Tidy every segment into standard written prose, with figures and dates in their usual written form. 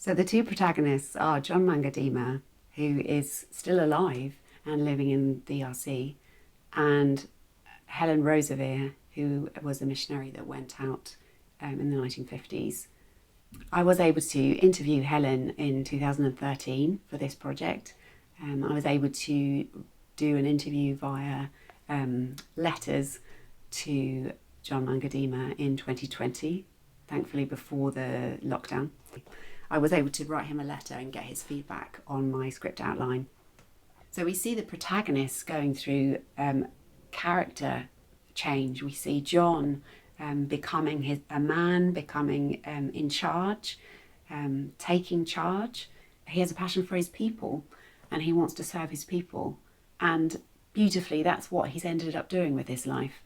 So the two protagonists are John Mangadima, who is still alive and living in the DRC, and Helen Roseveare, who was a missionary that went out in the 1950s. I was able to interview Helen in 2013 for this project. I was able to do an interview via letters to John Mangadima in 2020, thankfully before the lockdown. I was able to write him a letter and get his feedback on my script outline. So we see the protagonists going through character change. We see John becoming a man, becoming in charge, taking charge. He has a passion for his people and he wants to serve his people. And beautifully, that's what he's ended up doing with his life.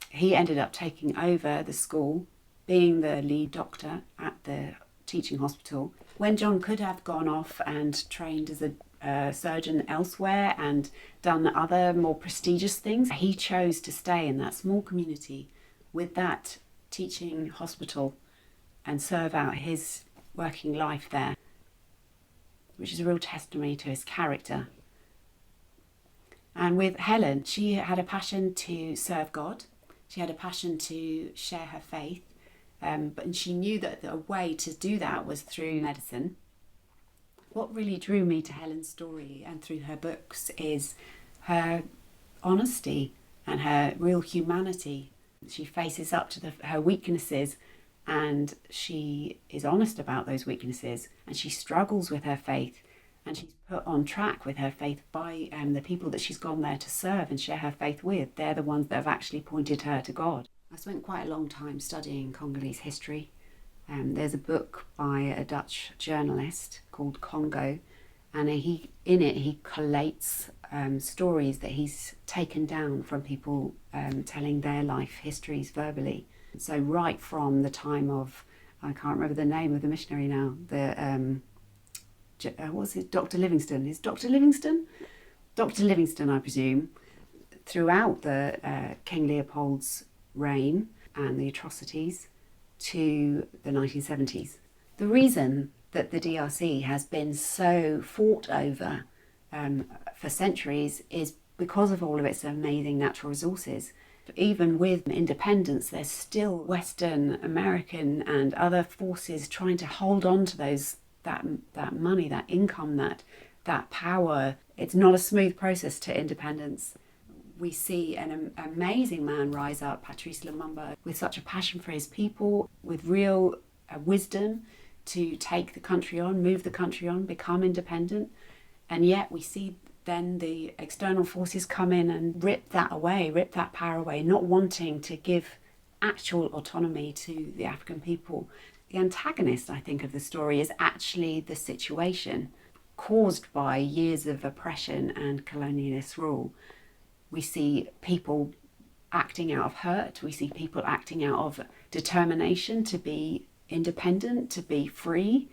He ended up taking over the school, being the lead doctor at the teaching hospital, when John could have gone off and trained as a surgeon elsewhere and done other more prestigious things. He chose to stay in that small community with that teaching hospital and serve out his working life there, which is a real testimony to his character. And with Helen, she had a passion to serve God. She had a passion to share her faith. But she knew that a way to do that was through medicine. What really drew me to Helen's story and through her books is her honesty and her real humanity. She faces up to her weaknesses and she is honest about those weaknesses, and she struggles with her faith, and she's put on track with her faith by the people that she's gone there to serve and share her faith with. They're the ones that have actually pointed her to God. I spent quite a long time studying Congolese history. There's a book by a Dutch journalist called Congo, and in it he collates stories that he's taken down from people telling their life histories verbally. So right from the time of, I can't remember the name of the missionary now, what's it, Dr. Livingstone? Is Dr. Livingstone? Dr. Livingstone, I presume, throughout the King Leopold's reign and the atrocities to the 1970s. The reason that the DRC has been so fought over for centuries is because of all of its amazing natural resources. Even with independence, there's still Western, American and other forces trying to hold on to that money, that income, that power. It's not a smooth process to independence. We see an amazing man rise up, Patrice Lumumba, with such a passion for his people, with real wisdom to take the country on, move the country on, become independent. And yet we see then the external forces come in and rip that away, rip that power away, not wanting to give actual autonomy to the African people. The antagonist, I think, of the story is actually the situation caused by years of oppression and colonialist rule. We see people acting out of hurt. We see people acting out of determination to be independent, to be free,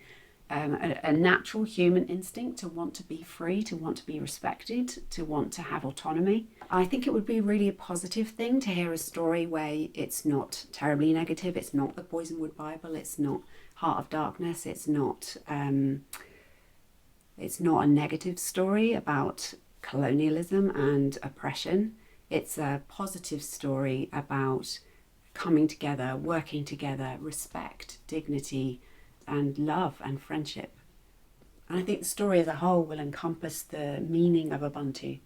a natural human instinct to want to be free, to want to be respected, to want to have autonomy. I think it would be really a positive thing to hear a story where it's not terribly negative. It's not the Poisonwood Bible. It's not Heart of Darkness. It's not a negative story about colonialism and oppression. It's a positive story about coming together, working together, respect, dignity, and love and friendship. And I think the story as a whole will encompass the meaning of Ubuntu.